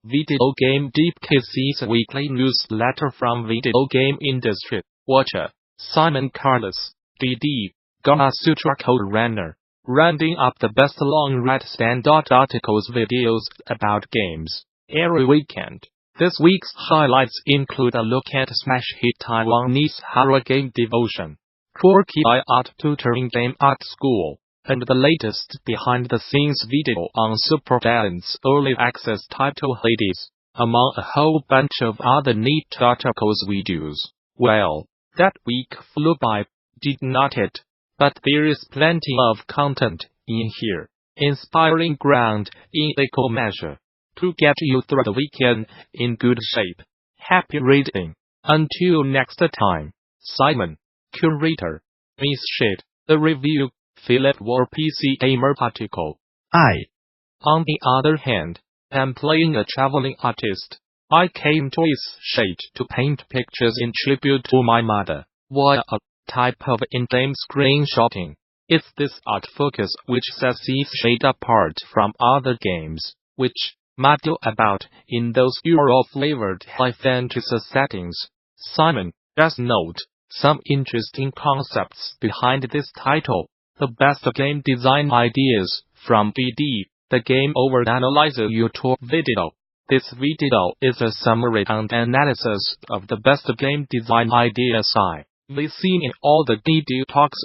Video Game Deep KC's weekly newsletter from video game industry. Watcher, Simon Carless, DD, Gamasutra Code Runner. Rounding up the best long-read standout articles videos about games every weekend. This week's highlights include a look at smash hit Taiwanese horror game Devotion, quirky art tutoring game at Sqool, and the latest behind-the-scenes video on Supergiant's early access title Hades, among a whole bunch of other neat articles videos. Well, that week flew by, did not it? But there is plenty of content in here, inspiring ground in equal measure, to get you through the weekend in good shape. Happy reading. Until next time. Simon, Curator. Miss Shit, the review, Philip War PC Gamer article. On the other hand, am playing a traveling artist. I came to his shade to paint pictures in tribute to my mother, via a type of in-game screenshotting. It's this art focus which sets his shade apart from other games, which might go about in those Euro-flavored high fantasy settings. Simon, just note some interesting concepts behind this title. The best game design ideas from DD, the Game Over Analyzer YouTube video. This video is a summary and analysis of the best game design ideas we've seen in all the DD talks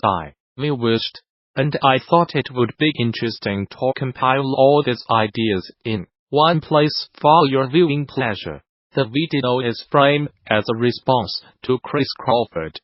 we watched, and I thought it would be interesting to compile all these ideas in one place for your viewing pleasure. The video is framed as a response to Chris Crawford's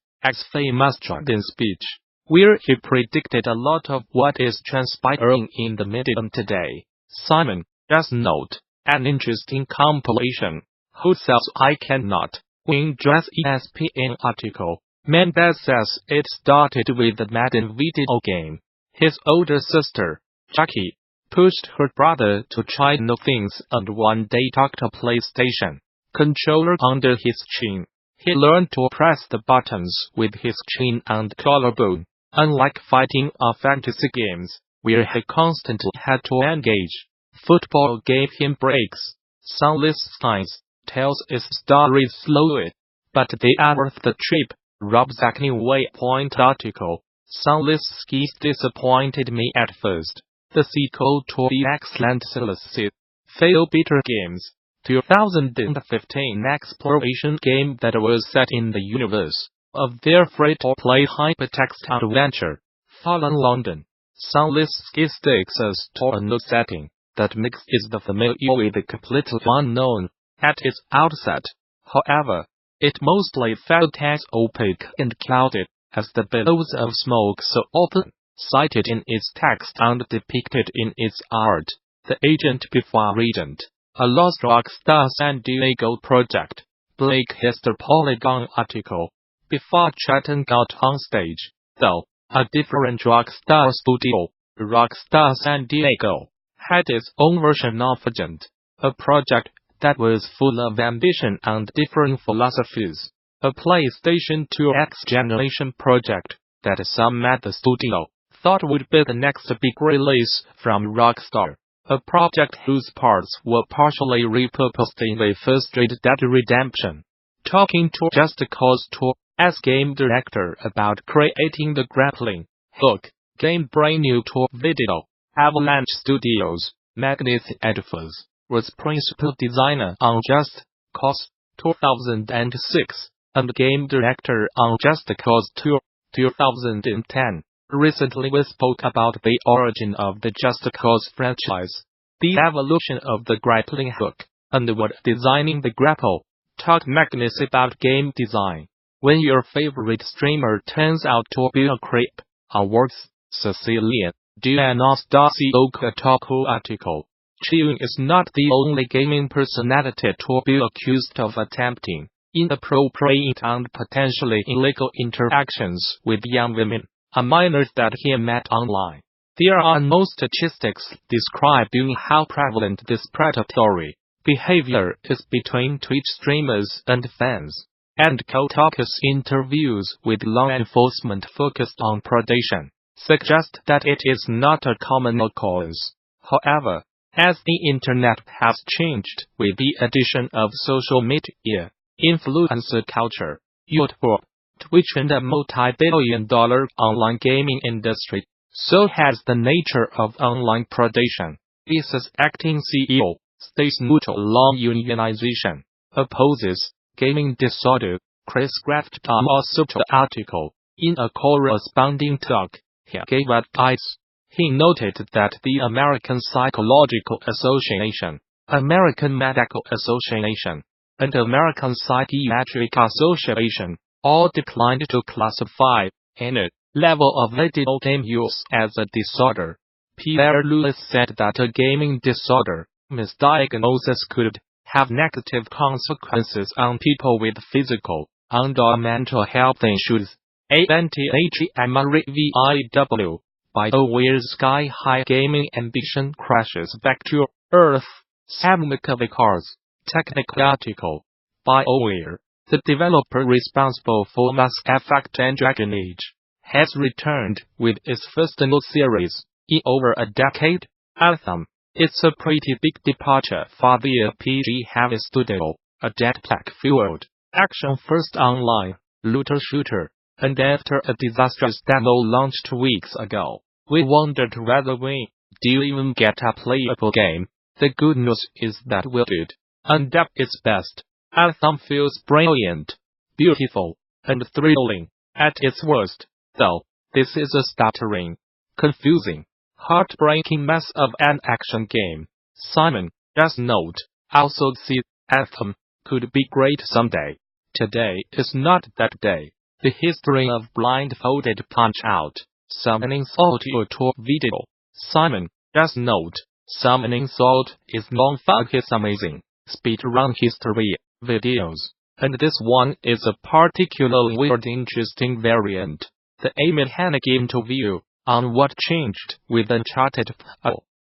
famous Dragon speech, where he predicted a lot of what is transpiring in the medium today. Simon, just note, an interesting compilation. Who Sells I Cannot Win Dress ESPN article. Mendes says it started with the Madden video game. His older sister, Jackie, pushed her brother to try new things and one day tucked a PlayStation controller under his chin. He learned to press the buttons with his chin and collarbone. Unlike fighting or fantasy games, where he constantly had to engage, football gave him breaks. Sunless Skies tells its story slowly, but they are worth the trip. Rob Zachney Waypoint article. Sunless Skies disappointed me at first. The sequel to the excellent Celeste Fail Bitter Games 2015 exploration game that was set in the universe of their free-to-play hypertext adventure, Fallen London. Sunless Skies takes us to a new setting that mixes the familiar with the completely unknown. At its outset, however, it mostly felt as opaque and clouded as the billows of smoke so often cited in its text and depicted in its art. The Agent Before Regent, a lost Rockstar San Diego project. Blake Hester Polygon article. Before Chatton got on stage, though, a different Rockstar studio, Rockstar San Diego, had its own version of Agent, a project that was full of ambition and different philosophies. A PlayStation 2 X-Generation project that some at the studio thought would be the next big release from Rockstar. A project whose parts were partially repurposed in the first Red Dead Redemption. Talking to Just Cause 2's game director about creating the grappling hook game brand new to video. Avalanche Studios, Magnus Edwards, was principal designer on Just Cause 2006, and game director on Just Cause 2, 2010. Recently we spoke about the origin of the Just Cause franchise, the evolution of the grappling hook, and what designing the grapple. Talk Magnus about game design. When your favorite streamer turns out to be a creep, or worse, Cecilia, Darcy Okotoku article. Chewing is not the only gaming personality to be accused of attempting inappropriate and potentially illegal interactions with young women, or minors that he met online. There are no statistics describing how prevalent this predatory behavior is between Twitch streamers and fans, and Kotaku's interviews with law enforcement focused on predation suggest that it is not a common occurrence. However, As the internet has changed with the addition of social media, influencer culture, YouTube, Twitch and a multi-billion-dollar online gaming industry, so has the nature of online predation. Lisa's acting CEO, Sqool long unionization, opposes gaming disorder, Chris graphed Gamasutra article. In a corresponding talk he gave at ICE, he noted that the American Psychological Association, American Medical Association, and American Psychiatric Association all declined to classify any level of video game use as a disorder. Pierre Lewis said that a gaming disorder misdiagnosis could have negative consequences on people with physical and/or mental health issues. ANTHEMREVIW. BioWare's sky-high gaming ambition crashes back to Earth. Sam McCavickars. Technical article. BioWare, the developer responsible for Mass Effect and Dragon Age, has returned with its first new series in over a decade. Anthem. It's a pretty big departure for the RPG-heavy studio, a jetpack-fueled, action-first online, looter-shooter. And after a disastrous demo launch 2 weeks ago, we wondered whether we do even get a playable game. The good news is that we did, and at its best, Anthem feels brilliant, beautiful, and thrilling. At its worst, though, this is a stuttering, confusing, heartbreaking mess of an action game. Simon, just note, also see, Anthem could be great someday. Today is not that day. The history of blindfolded Punch-Out, summoning Salt YouTube video. Simon, just note, summoning Salt is known for his amazing speedrun history videos, and this one is a particularly weird interesting variant. The A mechanic interview on what changed with Uncharted,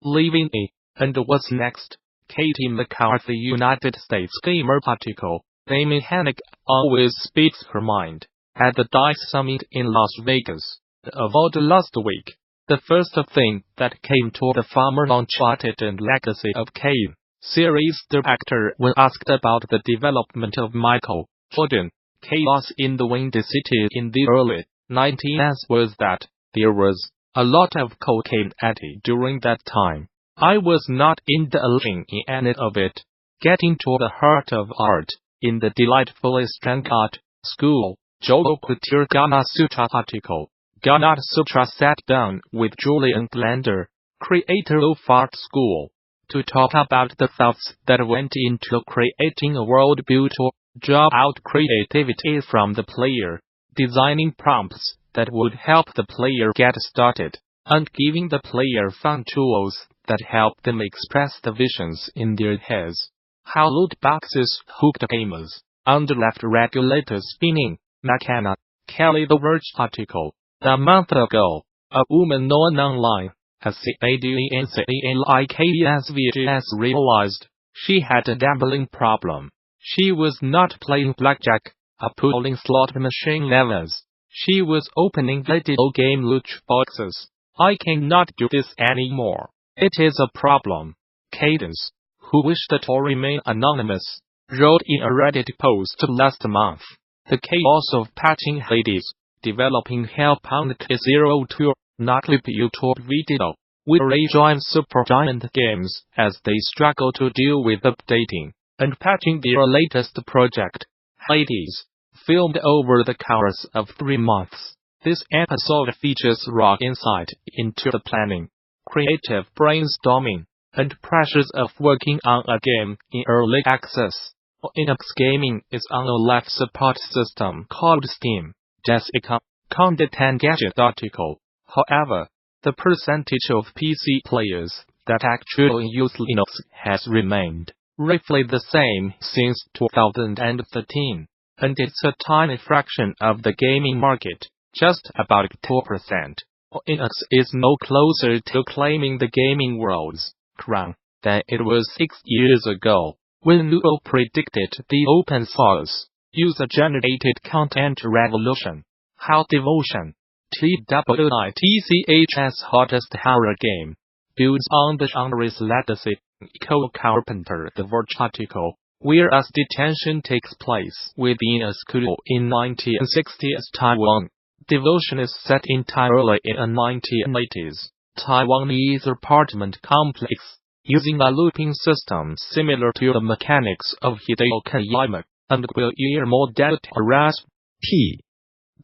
leaving A, and what's next. Katie McCarthy, United States Gamer article. The mechanic always speaks her mind. At the DICE Summit in Las Vegas, the award last week, the first thing that came to the former Uncharted and Legacy of Kain series director when asked about the development of Michael Jordan, Chaos in the Windy City in the early 1990s was that there was a lot of cocaine at it during that time. I was not indulging in any of it. Getting to the heart of art, in the delightfully strange art, Sqool. Joel Couture Gamasutra article. Gamasutra sat down with Julian Glander, creator of Art Sqool, to talk about the thoughts that went into creating a world built to draw out creativity from the player, designing prompts that would help the player get started, and giving the player fun tools that help them express the visions in their heads. How loot boxes hooked gamers, and left regulators spinning. McKenna, Kelly The Verge article. A month ago, a woman known online as CADENCALIKESVGS realized she had a gambling problem. She was not playing blackjack, pulling slot machine levers. She was opening video game loot boxes. I cannot do this anymore. It is a problem. Cadence, who wished to remain anonymous, wrote in a Reddit post last month. The chaos of patching Hades, developing Hellbound K02, not clip YouTube video, will rejoin Supergiant Games as they struggle to deal with updating and patching their latest project, Hades, filmed over the course of 3 months. This episode features raw insight into the planning, creative brainstorming, and pressures of working on a game in early access. Linux gaming is on a live support system called Steam. Jessica, Conde Tangent article. However, the percentage of PC players that actually use Linux has remained roughly the same since 2013, and it's a tiny fraction of the gaming market, just about 2%. Linux is no closer to claiming the gaming world's crown than it was 6 years ago, when Google predicted the open source, user-generated content revolution. How Devotion, TWITCH's hottest horror game, builds on the genre's legacy. Co-Carpenter the Verge article, whereas detention takes place within a school in 1960s Taiwan. Devotion is set entirely in a 1980s Taiwanese apartment complex, using a looping system similar to the mechanics of Hideo Kojima and Guillermo del Toro's P.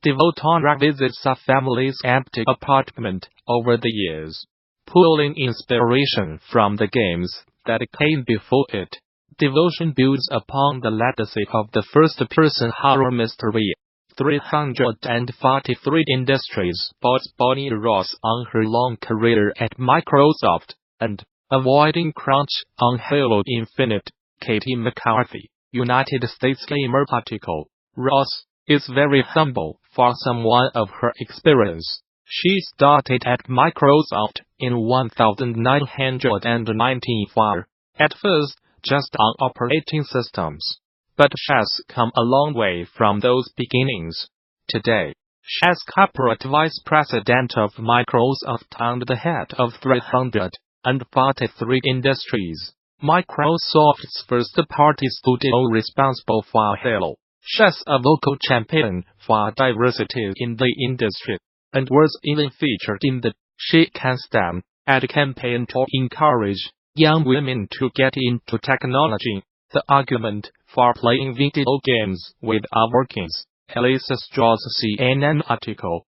Devoton revisits a family's empty apartment over the years, pulling inspiration from the games that came before it. Devotion builds upon the legacy of the first-person horror mystery. 343 Industries bought Bonnie Ross on her long career at Microsoft, and avoiding crunch on Halo Infinite. Katie McCarthy, United States Gamer article. Ross is very humble for someone of her experience. She started at Microsoft in 1994, at first just on operating systems. But she's come a long way from those beginnings. Today, she's corporate vice president of Microsoft and the head of 343 Industries, Microsoft's first-party studio responsible for Halo. She's a vocal champion for diversity in the industry, and was even featured in the She Can Stand ad campaign to encourage young women to get into technology. The argument for playing video games without workings. Alice Strauss CNN article.